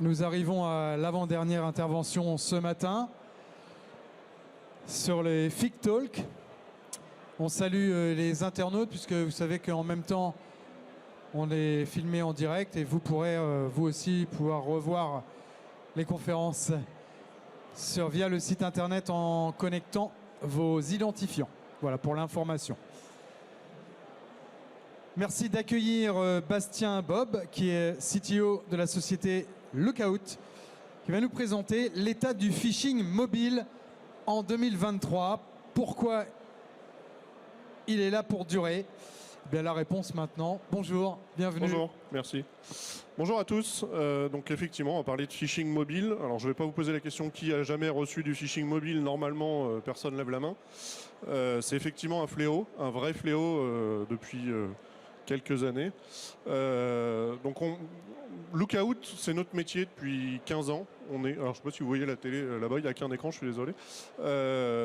Nous arrivons à l'avant-dernière intervention ce matin sur les Fig Talk. On salue les internautes puisque vous savez qu'en même temps on est filmé en direct et vous pourrez vous aussi pouvoir revoir les conférences via le site internet en connectant vos identifiants. Voilà pour l'information. Merci d'accueillir Bastien Bob, qui est CTO de la société Lookout, qui va nous présenter l'état du phishing mobile en 2023. Pourquoi il est là pour durer? Bien, la réponse maintenant. Bonjour, bienvenue. Bonjour, merci. Bonjour à tous. Donc effectivement, on va parler de phishing mobile. Alors je ne vais pas vous poser la question qui a jamais reçu du phishing mobile. Normalement, personne ne lève la main. C'est effectivement un fléau, un vrai fléau depuis quelques années. Lookout, c'est notre métier depuis 15 ans. Alors, je ne sais pas si vous voyez la télé là-bas, il n'y a qu'un écran, je suis désolé.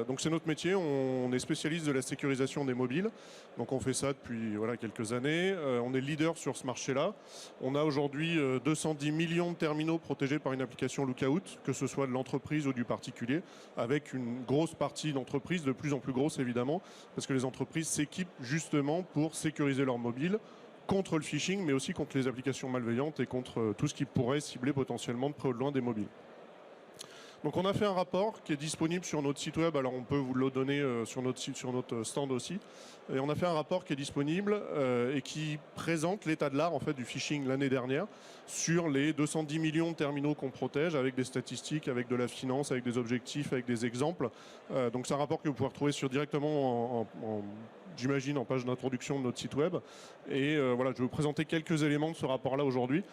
Donc c'est notre métier, on est spécialiste de la sécurisation des mobiles. Donc on fait ça depuis quelques années. On est leader sur ce marché-là. On a aujourd'hui 210 millions de terminaux protégés par une application Lookout, que ce soit de l'entreprise ou du particulier, avec une grosse partie d'entreprises, de plus en plus grosse évidemment, parce que les entreprises s'équipent justement pour sécuriser leurs mobiles contre le phishing, mais aussi contre les applications malveillantes et contre tout ce qui pourrait cibler potentiellement de près ou de loin des mobiles. Donc on a fait un rapport qui est disponible sur notre site web, alors on peut vous le donner sur notre stand aussi. Et on a fait un rapport qui est disponible et qui présente l'état de l'art en fait, du phishing l'année dernière sur les 210 millions de terminaux qu'on protège, avec des statistiques, avec de la finance, avec des objectifs, avec des exemples. Donc c'est un rapport que vous pouvez retrouver directement j'imagine, en page d'introduction de notre site web. Et je vais vous présenter quelques éléments de ce rapport-là aujourd'hui,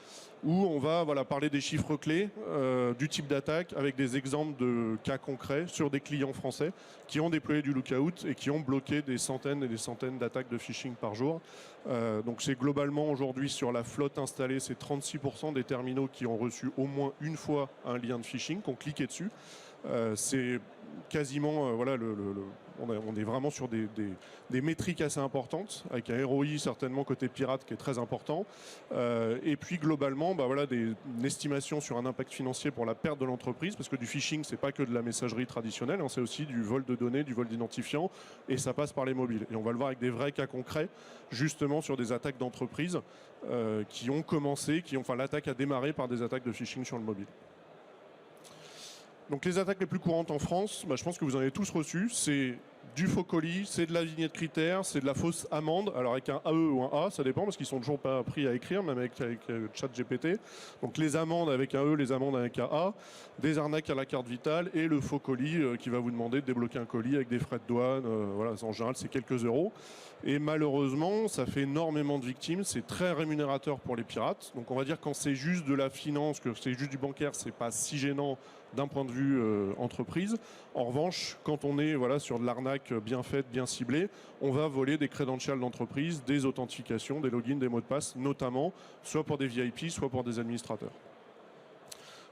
où on va parler des chiffres clés, du type d'attaque, avec des exemples de cas concrets sur des clients français qui ont déployé du Lookout et qui ont bloqué des centaines et des centaines d'attaques de phishing par jour. Donc c'est globalement aujourd'hui sur la flotte installée, c'est 36% des terminaux qui ont reçu au moins une fois un lien de phishing, qui ont cliqué dessus. C'est quasiment, on est vraiment sur des métriques assez importantes, avec un ROI certainement côté pirate qui est très important. Et puis globalement, une estimation sur un impact financier pour la perte de l'entreprise, parce que du phishing, c'est pas que de la messagerie traditionnelle, hein, c'est aussi du vol de données, du vol d'identifiants, et ça passe par les mobiles. Et on va le voir avec des vrais cas concrets, justement sur des attaques d'entreprises qui ont commencé, l'attaque a démarré par des attaques de phishing sur le mobile. Donc les attaques les plus courantes en France, je pense que vous en avez tous reçu, c'est du faux colis, c'est de la vignette critère, c'est de la fausse amende, alors avec un AE ou un A, ça dépend, parce qu'ils sont toujours pas appris à écrire, même avec ChatGPT. Donc les amendes avec un E, les amendes avec un A, des arnaques à la carte vitale, et le faux colis qui va vous demander de débloquer un colis avec des frais de douane, en général c'est quelques euros. Et malheureusement, ça fait énormément de victimes, c'est très rémunérateur pour les pirates. Donc on va dire quand c'est juste de la finance, que c'est juste du bancaire, c'est pas si gênant d'un point de vue entreprise. En revanche, quand on est sur de l'arnaque bien faite, bien ciblée, on va voler des credentials d'entreprise, des authentifications, des logins, des mots de passe, notamment, soit pour des VIP, soit pour des administrateurs.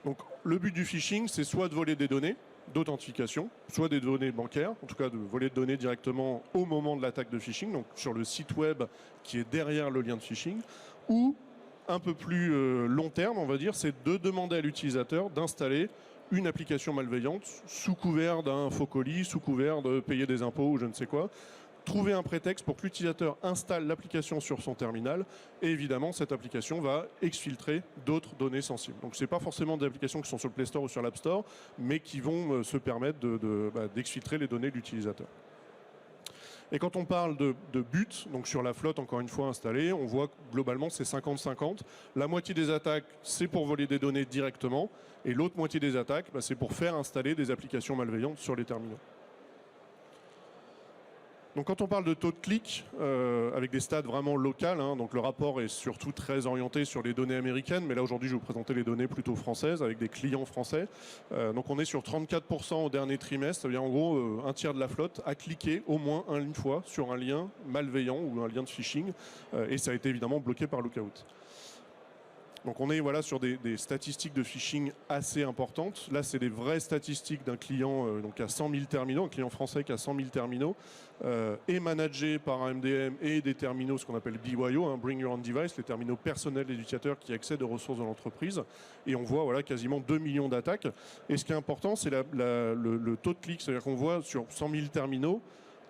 Donc le but du phishing, c'est soit de voler des données d'authentification, soit des données bancaires, en tout cas de voler des données directement au moment de l'attaque de phishing, donc sur le site web qui est derrière le lien de phishing, ou un peu plus long terme, on va dire, c'est de demander à l'utilisateur d'installer une application malveillante sous couvert d'un faux colis, sous couvert de payer des impôts ou je ne sais quoi. Trouver un prétexte pour que l'utilisateur installe l'application sur son terminal et évidemment cette application va exfiltrer d'autres données sensibles. Donc ce n'est pas forcément des applications qui sont sur le Play Store ou sur l'App Store, mais qui vont se permettre d'exfiltrer les données de l'utilisateur. Et quand on parle de buts, donc sur la flotte encore une fois installée, on voit que globalement c'est 50-50. La moitié des attaques, c'est pour voler des données directement, et l'autre moitié des attaques, c'est pour faire installer des applications malveillantes sur les terminaux. Donc quand on parle de taux de clic, avec des stats vraiment locales, donc le rapport est surtout très orienté sur les données américaines, mais là aujourd'hui je vais vous présenter les données plutôt françaises, avec des clients français. Donc on est sur 34% au dernier trimestre, ça veut dire en gros un tiers de la flotte a cliqué au moins une fois sur un lien malveillant ou un lien de phishing, et ça a été évidemment bloqué par Lookout. Donc on est voilà, sur des statistiques de phishing assez importantes. Là, c'est des vraies statistiques d'un client donc à 100 000 terminaux, un client français qui a 100 000 terminaux, et managé par un MDM et des terminaux, ce qu'on appelle BYO, hein, Bring Your Own Device, les terminaux personnels des utilisateurs qui accèdent aux ressources de l'entreprise. Et on voit voilà, quasiment 2 millions d'attaques. Et ce qui est important, c'est le taux de clic. C'est-à-dire qu'on voit sur 100 000 terminaux,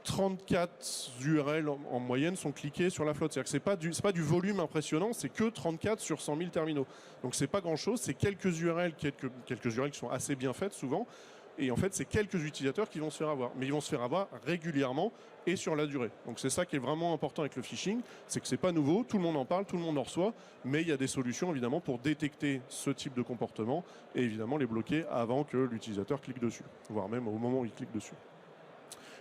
34 URL en moyenne sont cliqués sur la flotte. C'est-à-dire que c'est pas du volume impressionnant, c'est que 34 sur 100 000 terminaux. Donc c'est pas grand-chose, c'est quelques URL qui sont assez bien faites souvent. Et en fait, c'est quelques utilisateurs qui vont se faire avoir. Mais ils vont se faire avoir régulièrement et sur la durée. Donc c'est ça qui est vraiment important avec le phishing, c'est que c'est pas nouveau, tout le monde en parle, tout le monde en reçoit, mais il y a des solutions évidemment pour détecter ce type de comportement et évidemment les bloquer avant que l'utilisateur clique dessus, voire même au moment où il clique dessus.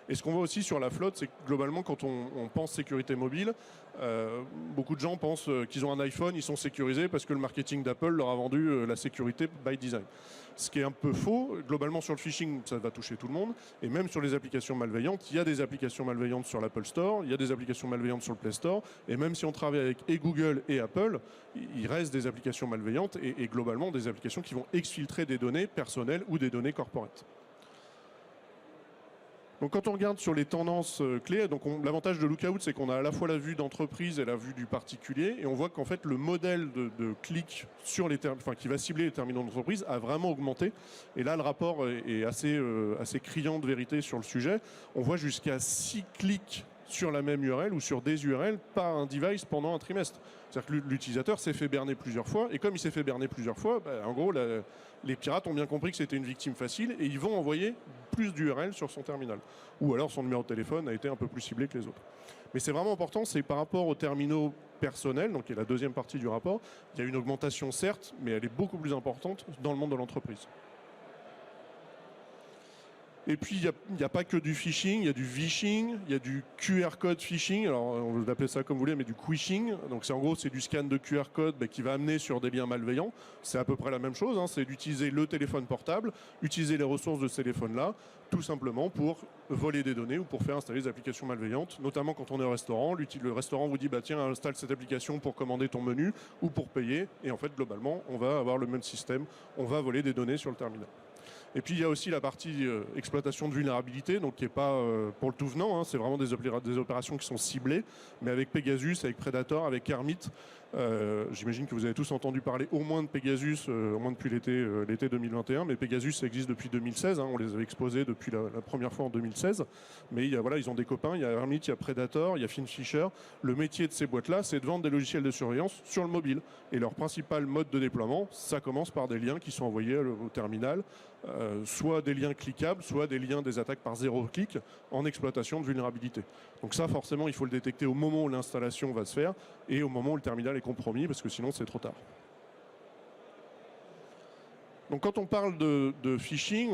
Et ce qu'on voit aussi sur la flotte, c'est que globalement, quand on pense sécurité mobile, beaucoup de gens pensent qu'ils ont un iPhone, ils sont sécurisés parce que le marketing d'Apple leur a vendu la sécurité by design. Ce qui est un peu faux. Globalement, sur le phishing, ça va toucher tout le monde. Et même sur les applications malveillantes, il y a des applications malveillantes sur l'Apple Store, il y a des applications malveillantes sur le Play Store. Et même si on travaille avec et Google et Apple, il reste des applications malveillantes et globalement des applications qui vont exfiltrer des données personnelles ou des données corporate. Donc quand on regarde sur les tendances clés, donc l'avantage de Lookout, c'est qu'on a à la fois la vue d'entreprise et la vue du particulier, et on voit qu'en fait le modèle de clic sur les qui va cibler les terminaux d'entreprise a vraiment augmenté. Et là, le rapport est assez criant de vérité sur le sujet. On voit jusqu'à 6 clics sur la même URL ou sur des URL par un device pendant un trimestre. C'est-à-dire que l'utilisateur s'est fait berner plusieurs fois, et comme il s'est fait berner plusieurs fois, en gros, les pirates ont bien compris que c'était une victime facile et ils vont envoyer plus d'URL sur son terminal. Ou alors son numéro de téléphone a été un peu plus ciblé que les autres. Mais c'est vraiment important, c'est par rapport aux terminaux personnels, donc qui est la deuxième partie du rapport, il y a une augmentation certes, mais elle est beaucoup plus importante dans le monde de l'entreprise. Et puis, il n'y a pas que du phishing, il y a du vishing, il y a du QR code phishing. Alors, on vous appelle ça comme vous voulez, mais du quishing. Donc, en gros, c'est du scan de QR code qui va amener sur des liens malveillants. C'est à peu près la même chose. Hein, c'est d'utiliser le téléphone portable, utiliser les ressources de ce téléphone-là, tout simplement pour voler des données ou pour faire installer des applications malveillantes. Notamment quand on est au restaurant, le restaurant vous dit tiens, installe cette application pour commander ton menu ou pour payer. Et en fait, globalement, on va avoir le même système. On va voler des données sur le terminal. Et puis il y a aussi la partie exploitation de vulnérabilité, donc qui n'est pas pour le tout venant, hein, c'est vraiment des opérations qui sont ciblées, mais avec Pegasus, avec Predator, avec Hermit. J'imagine que vous avez tous entendu parler au moins de Pegasus, au moins depuis l'été 2021, mais Pegasus ça existe depuis 2016, hein, on les avait exposés depuis la première fois en 2016, mais voilà, ils ont des copains, il y a Hermit, il y a Predator, il y a Finfisher. Le métier de ces boîtes-là, c'est de vendre des logiciels de surveillance sur le mobile. Et leur principal mode de déploiement, ça commence par des liens qui sont envoyés au terminal, soit des liens cliquables, soit des attaques par 0 clic en exploitation de vulnérabilité. Donc ça, forcément, il faut le détecter au moment où l'installation va se faire et au moment où le terminal est compromis, parce que sinon, c'est trop tard. Donc quand on parle de phishing,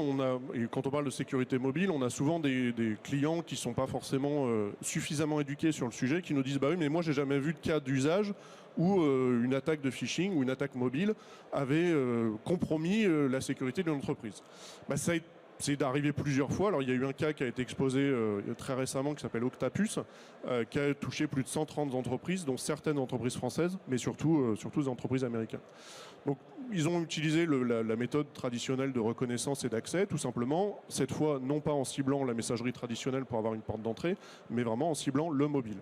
et quand on parle de sécurité mobile, on a souvent des clients qui ne sont pas forcément suffisamment éduqués sur le sujet, qui nous disent oui, mais moi j'ai jamais vu de cas d'usage où une attaque de phishing ou une attaque mobile avait compromis la sécurité de l'entreprise. C'est d'arriver plusieurs fois. Alors il y a eu un cas qui a été exposé très récemment qui s'appelle Octapus, qui a touché plus de 130 entreprises, dont certaines entreprises françaises, mais surtout des entreprises américaines. Donc ils ont utilisé la méthode traditionnelle de reconnaissance et d'accès, tout simplement, cette fois non pas en ciblant la messagerie traditionnelle pour avoir une porte d'entrée, mais vraiment en ciblant le mobile.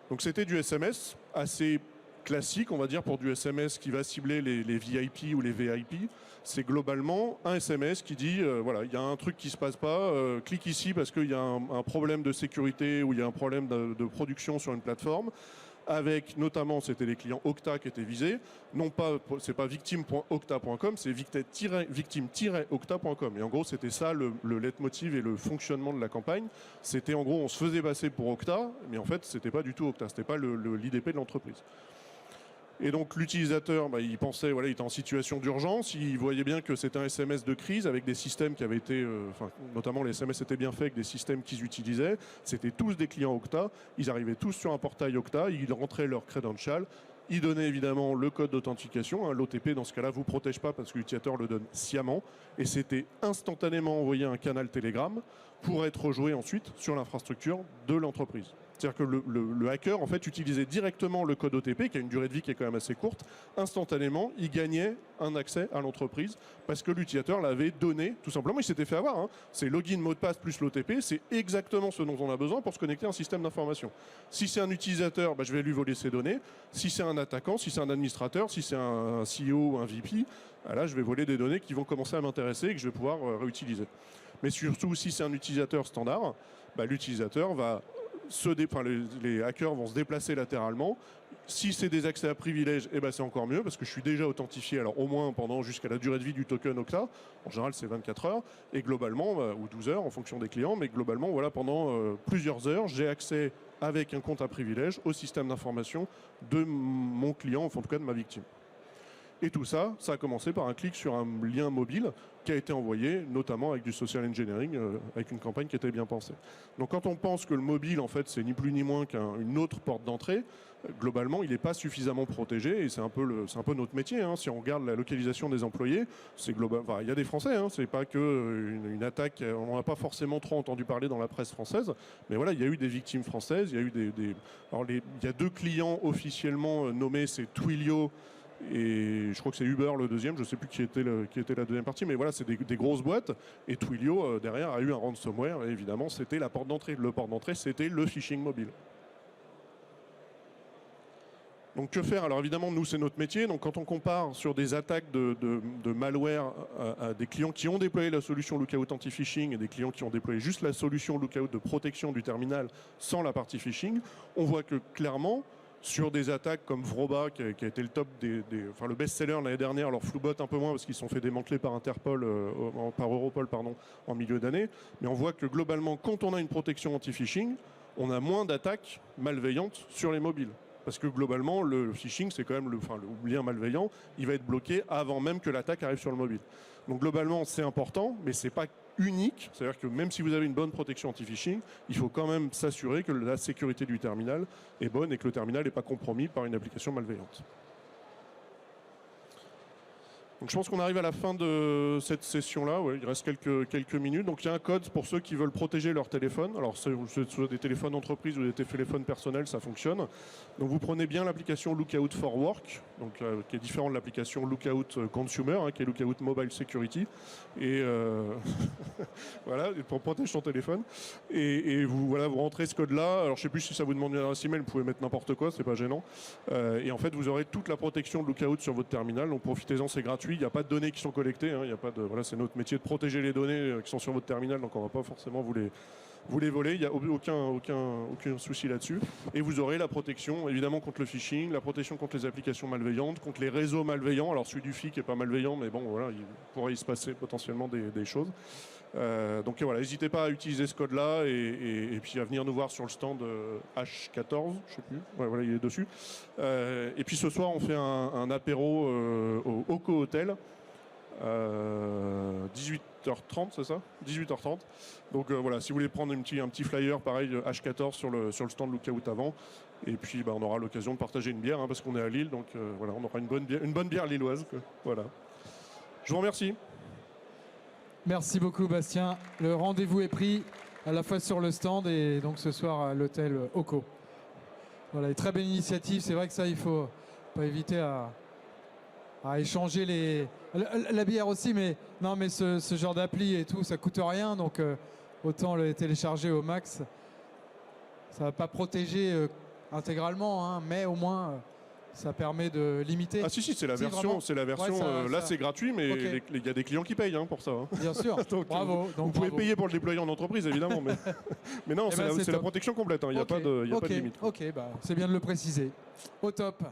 Donc c'était du SMS assez classique, on va dire, pour du SMS qui va cibler les VIP ou les VIP. C'est globalement un SMS qui dit, voilà, il y a un truc qui ne se passe pas, clique ici parce qu'il y a un problème de sécurité ou il y a un problème de production sur une plateforme. Avec notamment, c'était les clients Okta qui étaient visés. Non pas, c'est pas victime.okta.com, c'est victime-okta.com. Et en gros, c'était ça le leitmotiv et le fonctionnement de la campagne. C'était en gros, on se faisait passer pour Okta, mais en fait, c'était pas du tout Okta, c'était pas l'IDP de l'entreprise. Et donc l'utilisateur, il pensait, voilà, il était en situation d'urgence, il voyait bien que c'était un SMS de crise avec des systèmes qui avaient été, notamment les SMS étaient bien faits avec des systèmes qu'ils utilisaient. C'était tous des clients Okta, ils arrivaient tous sur un portail Okta, ils rentraient leur credential, ils donnaient évidemment le code d'authentification, hein, l'OTP dans ce cas-là vous protège pas parce que l'utilisateur le donne sciemment, et c'était instantanément envoyé un canal Telegram pour être rejoué ensuite sur l'infrastructure de l'entreprise. C'est-à-dire que le hacker, en fait, utilisait directement le code OTP, qui a une durée de vie qui est quand même assez courte. Instantanément, il gagnait un accès à l'entreprise parce que l'utilisateur l'avait donné, tout simplement. Il s'était fait avoir. Hein. C'est login, mot de passe plus l'OTP. C'est exactement ce dont on a besoin pour se connecter à un système d'information. Si c'est un utilisateur, je vais lui voler ses données. Si c'est un attaquant, si c'est un administrateur, si c'est un CEO ou un VP, là, je vais voler des données qui vont commencer à m'intéresser et que je vais pouvoir réutiliser. Mais surtout, si c'est un utilisateur standard, l'utilisateur va les hackers vont se déplacer latéralement. Si c'est des accès à privilèges, c'est encore mieux parce que je suis déjà authentifié, alors au moins jusqu'à la durée de vie du token Okta. En général, c'est 24 heures et globalement, ou 12 heures en fonction des clients, mais globalement, pendant plusieurs heures, j'ai accès avec un compte à privilèges au système d'information de mon client, en tout cas de ma victime. Et tout ça, ça a commencé par un clic sur un lien mobile qui a été envoyé, notamment avec du social engineering, avec une campagne qui était bien pensée. Donc quand on pense que le mobile, en fait, c'est ni plus ni moins qu'une autre porte d'entrée, globalement, il n'est pas suffisamment protégé et c'est un peu notre métier. Hein. Si on regarde la localisation des employés, c'est global. Enfin, il y a des Français, hein. C'est pas que une attaque. On n'en a pas forcément trop entendu parler dans la presse française, mais voilà, il y a eu des victimes françaises. Il y a eu Alors, il y a 2 clients officiellement nommés, c'est Twilio. Et je crois que c'est Uber le deuxième, je ne sais plus qui était la deuxième partie, mais voilà, c'est des grosses boîtes. Et Twilio, derrière, a eu un ransomware. Et évidemment, c'était la porte d'entrée. Le port d'entrée, c'était le phishing mobile. Donc que faire? Alors évidemment, nous, c'est notre métier. Donc quand on compare sur des attaques de malware à des clients qui ont déployé la solution Lookout Anti-Phishing et des clients qui ont déployé juste la solution Lookout de protection du terminal sans la partie phishing, on voit que clairement, sur des attaques comme Vroba, qui a été le top le best-seller l'année dernière, alors Floubot un peu moins parce qu'ils se sont fait démanteler par par Europol en milieu d'année, mais on voit que globalement, quand on a une protection anti-phishing, on a moins d'attaques malveillantes sur les mobiles. Parce que globalement, le phishing, c'est quand même le lien malveillant, il va être bloqué avant même que l'attaque arrive sur le mobile. Donc globalement, c'est important, mais c'est pas unique. C'est-à-dire que même si vous avez une bonne protection anti-phishing, il faut quand même s'assurer que la sécurité du terminal est bonne et que le terminal n'est pas compromis par une application malveillante. Donc je pense qu'on arrive à la fin de cette session-là. Ouais, il reste quelques minutes. Donc il y a un code pour ceux qui veulent protéger leur téléphone. Alors soit des téléphones d'entreprise ou des téléphones personnels, ça fonctionne. Donc vous prenez bien l'application Lookout for Work, donc, qui est différente de l'application Lookout Consumer, qui est Lookout Mobile Security. Et voilà, pour protéger son téléphone. Et vous rentrez ce code-là. Alors je ne sais plus si ça vous demande une adresse email, vous pouvez mettre n'importe quoi, c'est pas gênant. Et en fait, vous aurez toute la protection de Lookout sur votre terminal. Donc profitez-en, c'est gratuit. Il n'y a pas de données qui sont collectées. Il y a pas de, c'est notre métier de protéger les données qui sont sur votre terminal, donc on ne va pas forcément vous les voler. Il n'y a aucun souci là-dessus. Et vous aurez la protection, évidemment, contre le phishing, la protection contre les applications malveillantes, contre les réseaux malveillants. Alors celui du FIC n'est pas malveillant, mais bon, voilà, il pourrait y se passer potentiellement des choses. Donc voilà, n'hésitez pas à utiliser ce code-là et puis à venir nous voir sur le stand H14, je sais plus. Ouais, voilà, il est dessus. Et puis ce soir, on fait un apéro au Oko Hotel. 18h30, c'est ça? 18h30. Donc voilà, si vous voulez prendre un petit flyer, pareil, H14 sur le stand Lookout avant. Et puis on aura l'occasion de partager une bière, parce qu'on est à Lille. Donc voilà, on aura une bonne bière lilloise. Voilà. Je vous remercie. Merci beaucoup Bastien. Le rendez-vous est pris à la fois sur le stand et donc ce soir à l'hôtel Oko. Voilà, une très belle initiative. C'est vrai que ça, il faut pas éviter à échanger la bière aussi, mais non, mais ce genre d'appli et tout, ça coûte rien, donc autant le télécharger au max. Ça va pas protéger intégralement, mais au moins ça permet de limiter. Ah si, c'est la version. Ouais, là, c'est gratuit, mais okay. Il y a des clients qui payent pour ça. Bien sûr. Donc, bravo. Vous pouvez payer pour le déployer en entreprise, évidemment, mais non, c'est la protection complète. Il n'y a pas de limite. Ok, c'est bien de le préciser. Au top.